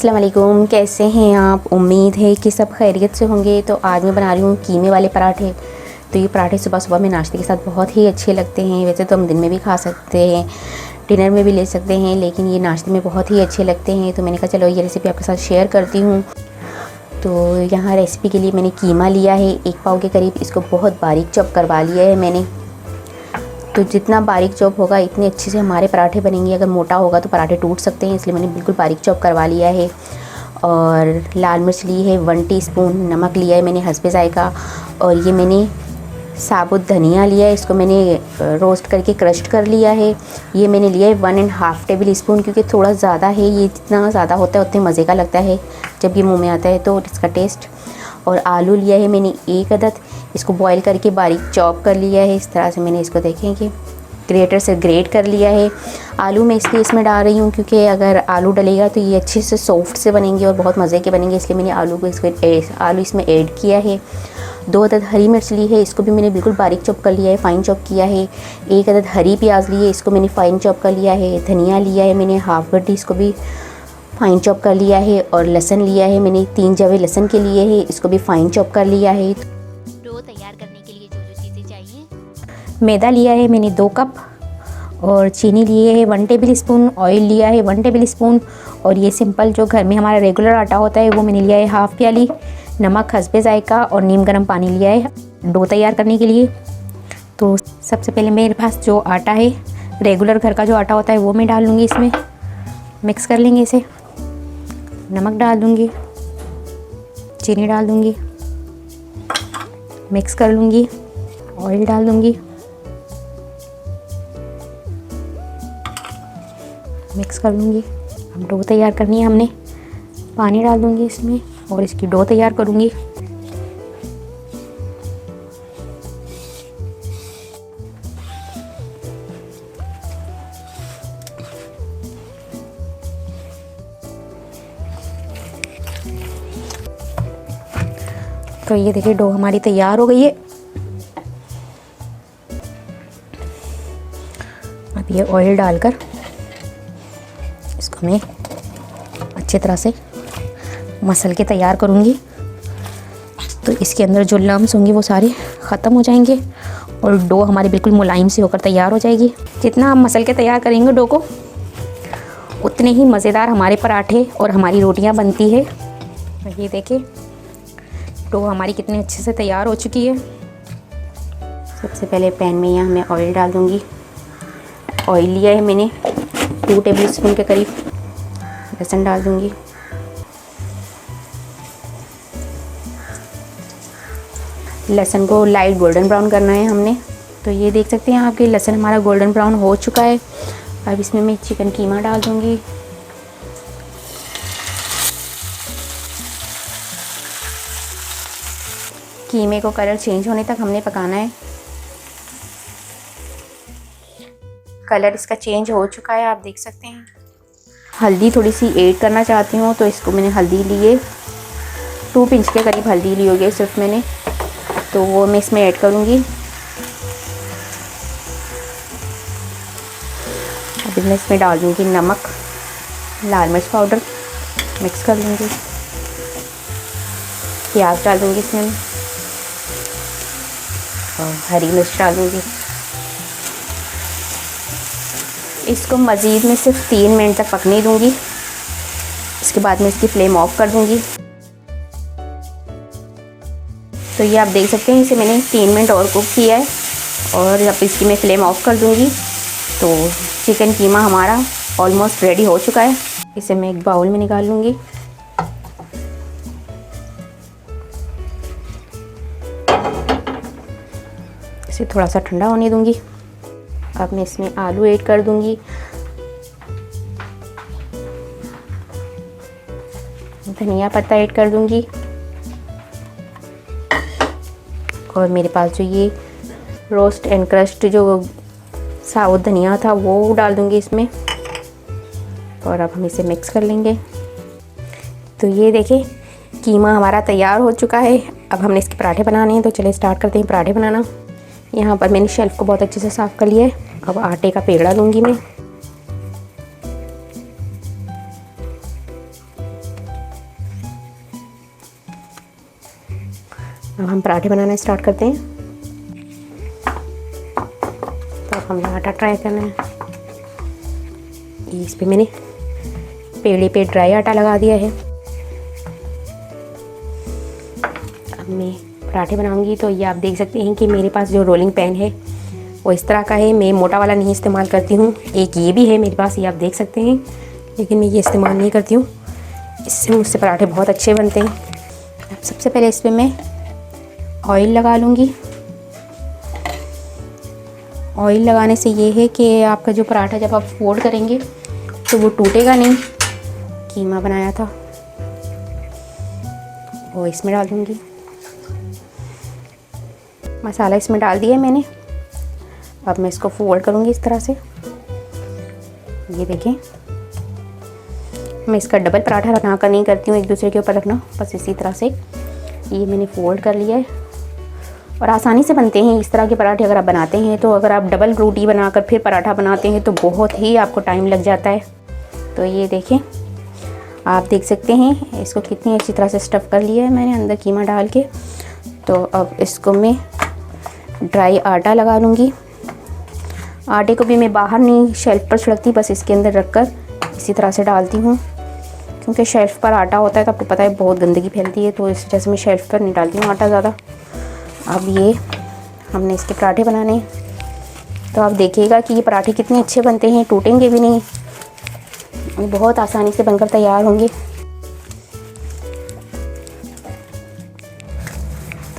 अस्सलाम वालेकुम, कैसे हैं आप। उम्मीद है कि सब खैरियत से होंगे। तो आज मैं बना रही हूँ कीमे वाले पराठे। तो ये पराठे सुबह सुबह में नाश्ते के साथ बहुत ही अच्छे लगते हैं। वैसे तो हम दिन में भी खा सकते हैं, डिनर में भी ले सकते हैं, लेकिन ये नाश्ते में बहुत ही अच्छे लगते हैं। तो मैंने कहा चलो ये रेसिपी आपके साथ शेयर करती हूँ। तो यहाँ रेसिपी के लिए मैंने कीमा लिया है 1 पाव के करीब। इसको बहुत बारीक चॉप करवा लिया है मैंने। तो जितना बारीक चॉप होगा इतने अच्छे से हमारे पराठे बनेंगे। अगर मोटा होगा तो पराठे टूट सकते हैं, इसलिए मैंने बिल्कुल बारीक चॉप करवा लिया है। और लाल मिर्च ली है 1 टीस्पून, नमक लिया है मैंने हस्बे जायका। और ये मैंने साबुत धनिया लिया है, इसको मैंने रोस्ट करके क्रश कर लिया है। ये मैंने लिया है 1.5 टेबल स्पून, क्योंकि थोड़ा ज़्यादा है। ये जितना ज़्यादा होता है उतने मज़े का लगता है जब ये मुँह में आता है तो इसका टेस्ट। और आलू लिया है मैंने 1 अदद, इसको बॉईल करके बारीक चॉप कर लिया है। इस तरह से मैंने इसको देखें कि ग्रेटर से ग्रेट कर लिया है। आलू मैं इसलिए इसमें डाल रही हूँ क्योंकि अगर आलू डलेगा तो ये अच्छे से सॉफ्ट से बनेंगे और बहुत मज़े के बनेंगे, इसलिए मैंने आलू इसमें ऐड किया है। 2 अदद हरी मिर्च ली है, इसको भी मैंने बिल्कुल बारीक चॉप कर लिया है, फ़ाइन चॉप किया है। 1 अदद हरी प्याज ली है, इसको मैंने फ़ाइन चॉप कर लिया है। धनिया लिया है मैंने हाफ गड्डी, इसको भी फ़ाइन चॉप कर लिया है। और लहसुन लिया है मैंने 3 जवे लहसुन के लिए है, इसको भी फ़ाइन चॉप कर लिया है। डो तैयार करने के लिए जो जो चीज़ें चाहिए, मैदा लिया है मैंने 2 कप। और चीनी लिए है 1 टेबल स्पून। ऑयल लिया है 1 टेबल स्पून। और ये सिंपल जो घर में हमारा रेगुलर आटा होता है वो मैंने लिया है हाफ़ प्याली। नमक हस्बे जायका और नीम गर्म पानी लिया है डो तैयार करने के लिए। तो सबसे पहले मेरे पास जो आटा है, रेगुलर घर का जो आटा होता है वो मैं डाल लूँगी इसमें। मिक्स कर लेंगे इसे। नमक डाल दूँगी, चीनी डाल दूँगी, मिक्स कर लूँगी, ऑयल डाल दूँगी, मिक्स कर लूँगी। अब डो तैयार करनी है हमने। पानी डाल दूँगी इसमें और इसकी डो तैयार करूँगी। तो ये देखिए डो हमारी तैयार हो गई है। अब ये ऑयल डालकर इसको मैं अच्छी तरह से मसल के तैयार करूँगी। तो इसके अंदर जो लम्स होंगे वो सारे ख़त्म हो जाएंगे और डो हमारी बिल्कुल मुलायम सी होकर तैयार हो जाएगी। जितना हम मसल के तैयार करेंगे डो को, उतने ही मज़ेदार हमारे पराठे और हमारी रोटियां बनती है। ये देखिए डो हमारी कितने अच्छे से तैयार हो चुकी है। सबसे पहले पैन में यहाँ मैं ऑयल डाल दूँगी। ऑयल लिया है मैंने 2 टेबल स्पून के करीब। लहसुन डाल दूँगी, लहसुन को लाइट गोल्डन ब्राउन करना है हमने। तो ये देख सकते हैं आपके लहसुन हमारा गोल्डन ब्राउन हो चुका है। अब इसमें मैं चिकन कीमा डाल दूँगी। कीमे को कलर चेंज होने तक हमने पकाना है। कलर इसका चेंज हो चुका है, आप देख सकते हैं। हल्दी थोड़ी सी ऐड करना चाहती हूँ, तो इसको मैंने हल्दी लिए 2 पिंच के करीब हल्दी ली होगी सिर्फ मैंने, तो वो मैं इसमें ऐड करूँगी। अभी मैं इसमें डाल दूँगी नमक, लाल मिर्च पाउडर, मिक्स कर लूँगी। प्याज डाल दूँगी इसमें और हरी मिर्च डाल दूँगी। इसको मज़ीद में सिर्फ 3 मिनट तक पकने दूँगी। इसके बाद मैं इसकी फ्लेम ऑफ कर दूँगी। तो ये आप देख सकते हैं इसे मैंने 3 मिनट और कुक किया है और अब इसकी मैं फ्लेम ऑफ कर दूँगी। तो चिकन कीमा हमारा ऑलमोस्ट रेडी हो चुका है। इसे मैं एक बाउल में निकाल लूँगी। इसे थोड़ा सा ठंडा होने दूँगी। अब मैं इसमें आलू ऐड कर दूँगी, धनिया पत्ता ऐड कर दूँगी और मेरे पास जो ये रोस्ट एंड क्रश्ड जो साबुत धनिया था वो डाल दूँगी इसमें। और अब हम इसे मिक्स कर लेंगे। तो ये देखें कीमा हमारा तैयार हो चुका है। अब हमने इसके पराठे बनाने हैं, तो चलिए स्टार्ट करते हैं पराठे बनाना। यहाँ पर मैंने शेल्फ को बहुत अच्छे से साफ़ कर लिया है। अब आटे का पेड़ा लूँगी मैं। अब हम पराठे बनाना स्टार्ट करते हैं। तो अब हमें आटा ट्राई करना है। इस पे मैंने पेड़े पे ड्राई आटा लगा दिया है। अब मैं पराठे बनाऊंगी तो ये आप देख सकते हैं कि मेरे पास जो रोलिंग पैन है वो इस तरह का है। मैं मोटा वाला नहीं इस्तेमाल करती हूँ। एक ये भी है मेरे पास, ये आप देख सकते हैं, लेकिन मैं ये इस्तेमाल नहीं करती हूँ। इससे मुझसे पराठे बहुत अच्छे बनते हैं। अब सबसे पहले इस पर मैं ऑयल लगा लूँगी। ऑयल लगाने से ये है कि आपका जो पराठा जब आप फोल्ड करेंगे तो वो टूटेगा नहीं। कीमा बनाया था वो इसमें डाल दूँगी। मसाला इसमें डाल दिया मैंने। अब मैं इसको फोल्ड करूँगी इस तरह से। ये देखें, मैं इसका डबल पराठा बनाकर नहीं करती हूँ, एक दूसरे के ऊपर रखना, बस इसी तरह से। ये मैंने फोल्ड कर लिया है और आसानी से बनते हैं इस तरह के पराठे अगर आप बनाते हैं तो। अगर आप डबल रोटी बनाकर फिर पराठा बनाते हैं तो बहुत ही आपको टाइम लग जाता है। तो ये देखें, आप देख सकते हैं इसको कितनी अच्छी तरह से स्टफ़ कर लिया है मैंने अंदर कीमा डाल के। तो अब इसको मैं ड्राई आटा लगा लूँगी। आटे को भी मैं बाहर नहीं शेल्फ पर छिड़कती, बस इसके अंदर रखकर इसी तरह से डालती हूँ, क्योंकि शेल्फ पर आटा होता है तो आपको पता है बहुत गंदगी फैलती है, तो इस वजह से मैं शेल्फ पर नहीं डालती हूँ आटा ज़्यादा। अब ये हमने इसके पराठे बनाने हैं। तो आप देखिएगा कि ये पराठे कितने अच्छे बनते हैं, टूटेंगे भी नहीं, बहुत आसानी से बनकर तैयार होंगे।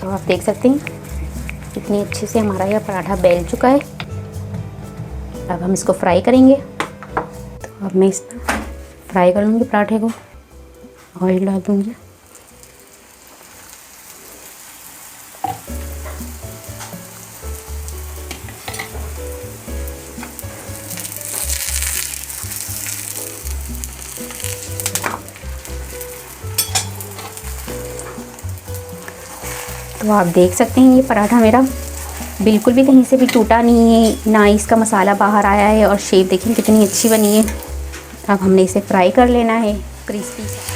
तो आप देख सकते हैं कितनी अच्छे से हमारा यह पराठा बेल चुका है। अब हम इसको फ्राई करेंगे। तो अब मैं इसमें फ्राई कर लूँगी पराठे को, ऑयल डाल दूँगी। तो आप देख सकते हैं ये पराठा मेरा बिल्कुल भी कहीं से भी टूटा नहीं है, ना इसका मसाला बाहर आया है, और शेप देखिए कितनी अच्छी बनी है। अब हमने इसे फ्राई कर लेना है क्रिस्पी से।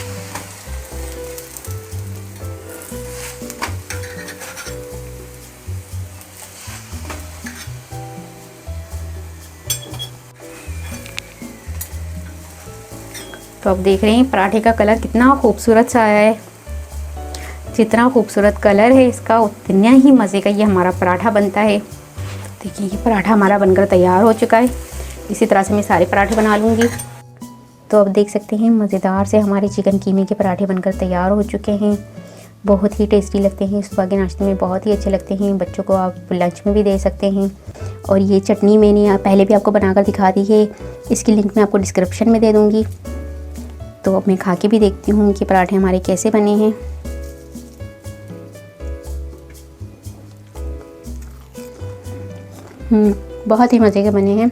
तो अब देख रहे हैं पराठे का कलर कितना खूबसूरत सा आया है। जितना खूबसूरत कलर है इसका उतना ही मज़े का ये हमारा पराठा बनता है। देखिए ये पराठा हमारा बनकर तैयार हो चुका है। इसी तरह से मैं सारे पराठे बना लूँगी। तो अब देख सकते हैं मज़ेदार से हमारे चिकन कीमे के पराठे बनकर तैयार हो चुके हैं। बहुत ही टेस्टी लगते हैं, सुबह के नाश्ते में बहुत ही अच्छे लगते हैं। बच्चों को आप लंच में भी दे सकते हैं। और ये चटनी मैंने पहले भी आपको बनाकर दिखा दी है, इसकी लिंक मैं आपको डिस्क्रिप्शन में दे दूँगी। तो अब मैं खा के भी देखती हूँ कि पराठे हमारे कैसे बने हैं। बहुत ही मज़े के बने हैं।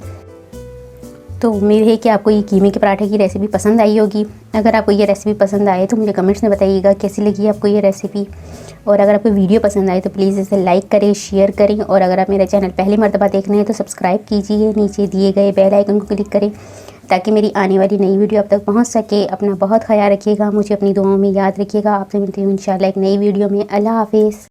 तो उम्मीद है कि आपको ये कीमे के पराठे की रेसिपी पसंद आई होगी। अगर आपको ये रेसिपी पसंद आए तो मुझे कमेंट्स में बताइएगा कैसी लगी आपको ये रेसिपी। और अगर आपको वीडियो पसंद आए तो प्लीज़ इसे लाइक करें, शेयर करें, और अगर आप मेरा चैनल पहली मर्तबा देख रहे हैं तो सब्सक्राइब कीजिए। नीचे दिए गए बेल आइकन को क्लिक करें ताकि मेरी आने वाली नई वीडियो आप तक पहुँच सके। अपना बहुत ख्याल रखिएगा, मुझे अपनी दुआओं में याद रखिएगा। आपसे मिलती हूँ इंशाल्लाह एक नई वीडियो में। अल्लाह हाफिज़।